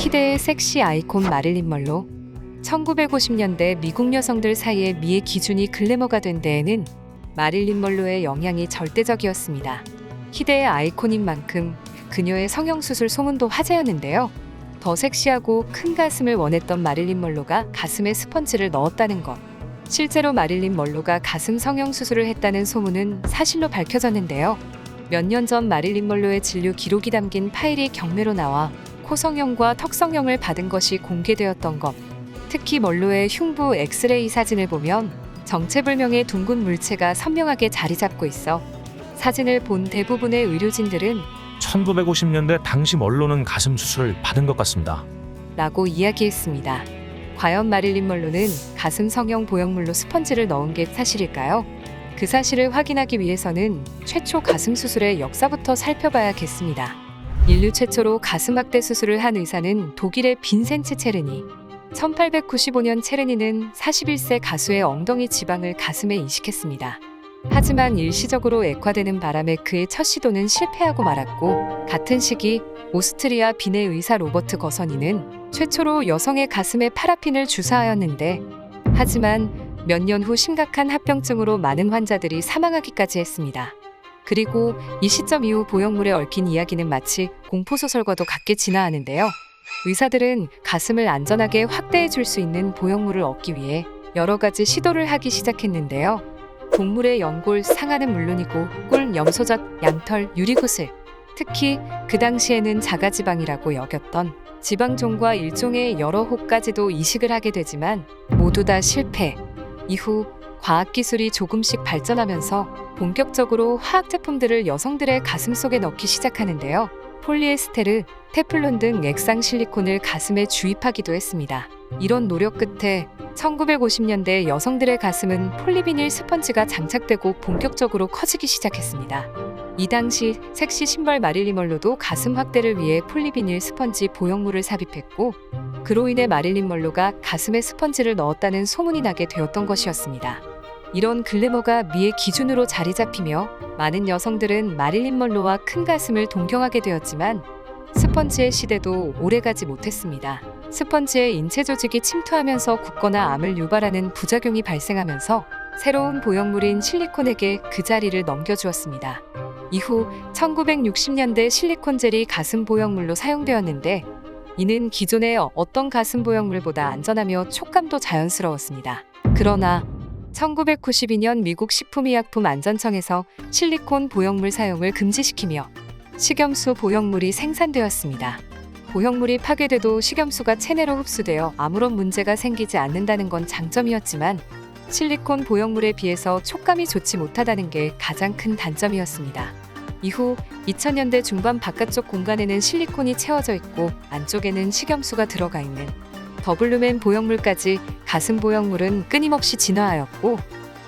시대의 섹시 아이콘 마릴린 먼로. 1950년대 미국 여성들 사이에 미의 기준이 글래머가 된 데에는 마릴린 먼로의 영향이 절대적이었습니다. 희대의 아이콘인 만큼 그녀의 성형수술 소문도 화제였는데요. 더 섹시하고 큰 가슴을 원했던 마릴린 먼로가 가슴에 스펀지를 넣었다는 것. 실제로 마릴린 먼로가 가슴 성형수술을 했다는 소문은 사실로 밝혀졌는데요. 몇 년 전 마릴린 먼로의 진료 기록이 담긴 파일이 경매로 나와 코 성형과 턱 성형을 받은 것이 공개되었던 것. 특히 먼로의 흉부 엑스레이 사진을 보면 정체불명의 둥근 물체가 선명하게 자리 잡고 있어 사진을 본 대부분의 의료진들은 1950년대 당시 먼로는 가슴 수술을 받은 것 같습니다. 라고 이야기했습니다. 과연 마릴린 먼로는 가슴 성형 보형물로 스펀지를 넣은 게 사실일까요? 그 사실을 확인하기 위해서는 최초 가슴 수술의 역사부터 살펴봐야겠습니다. 인류 최초로 가슴 확대 수술을 한 의사는 독일의 빈센츠 체르니. 1895년 체르니는 41세 가수의 엉덩이 지방을 가슴에 이식했습니다. 하지만 일시적으로 액화되는 바람에 그의 첫 시도는 실패하고 말았고, 같은 시기 오스트리아 빈의 의사 로버트 거서니는 최초로 여성의 가슴에 파라핀을 주사하였는데, 하지만 몇 년 후 심각한 합병증으로 많은 환자들이 사망하기까지 했습니다. 그리고 이 시점 이후 보형물에 얽힌 이야기는 마치 공포소설과도 같게 진화하는데요. 의사들은 가슴을 안전하게 확대해 줄 수 있는 보형물을 얻기 위해 여러 가지 시도를 하기 시작했는데요. 동물의 연골, 상아는 물론이고 꿀, 염소젓, 양털, 유리구슬, 특히 그 당시에는 자가지방이라고 여겼던 지방종과 일종의 여러 호까지도 이식을 하게 되지만 모두 다 실패. 이후 과학기술이 조금씩 발전하면서 본격적으로 화학제품들을 여성들의 가슴 속에 넣기 시작하는데요. 폴리에스테르, 테플론 등 액상 실리콘을 가슴에 주입하기도 했습니다. 이런 노력 끝에 1950년대 여성들의 가슴은 폴리비닐 스펀지가 장착되고 본격적으로 커지기 시작했습니다. 이 당시 섹시 심벌 마릴린 먼로도 가슴 확대를 위해 폴리비닐 스펀지 보형물을 삽입했고, 그로 인해 마릴린 먼로가 가슴에 스펀지를 넣었다는 소문이 나게 되었던 것이었습니다. 이런 글래머가 미의 기준으로 자리 잡히며 많은 여성들은 마릴린 먼로와 큰 가슴을 동경하게 되었지만 스펀지의 시대도 오래가지 못했습니다. 스펀지의 인체 조직이 침투하면서 붓거나 암을 유발하는 부작용이 발생하면서 새로운 보형물인 실리콘에게 그 자리를 넘겨주었습니다. 이후 1960년대 실리콘 젤이 가슴 보형물로 사용되었는데, 이는 기존의 어떤 가슴 보형물보다 안전하며 촉감도 자연스러웠습니다. 그러나 1992년 미국 식품의약품안전청에서 실리콘 보형물 사용을 금지시키며 식염수 보형물이 생산되었습니다. 보형물이 파괴돼도 식염수가 체내로 흡수되어 아무런 문제가 생기지 않는다는 건 장점이었지만, 실리콘 보형물에 비해서 촉감이 좋지 못하다는 게 가장 큰 단점이었습니다. 이후 2000년대 중반 바깥쪽 공간에는 실리콘이 채워져 있고 안쪽에는 식염수가 들어가 있는 더블룸앤 보형물까지 가슴 보형물은 끊임없이 진화하였고,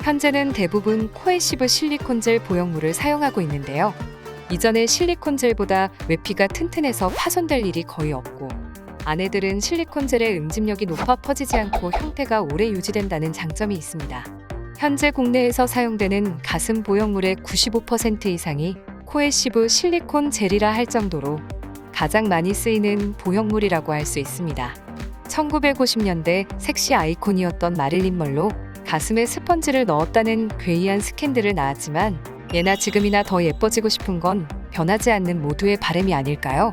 현재는 대부분 코에시브 실리콘 젤 보형물을 사용하고 있는데요. 이전의 실리콘 젤보다 외피가 튼튼해서 파손될 일이 거의 없고, 아내들은 실리콘 젤의 응집력이 높아 퍼지지 않고 형태가 오래 유지된다는 장점이 있습니다. 현재 국내에서 사용되는 가슴 보형물의 95% 이상이 코에시브 실리콘 젤이라 할 정도로 가장 많이 쓰이는 보형물이라고 할 수 있습니다. 1950년대 섹시 아이콘이었던 마릴린 먼로, 가슴에 스펀지를 넣었다는 괴이한 스캔들을 낳았지만 예나 지금이나 더 예뻐지고 싶은 건 변하지 않는 모두의 바람이 아닐까요?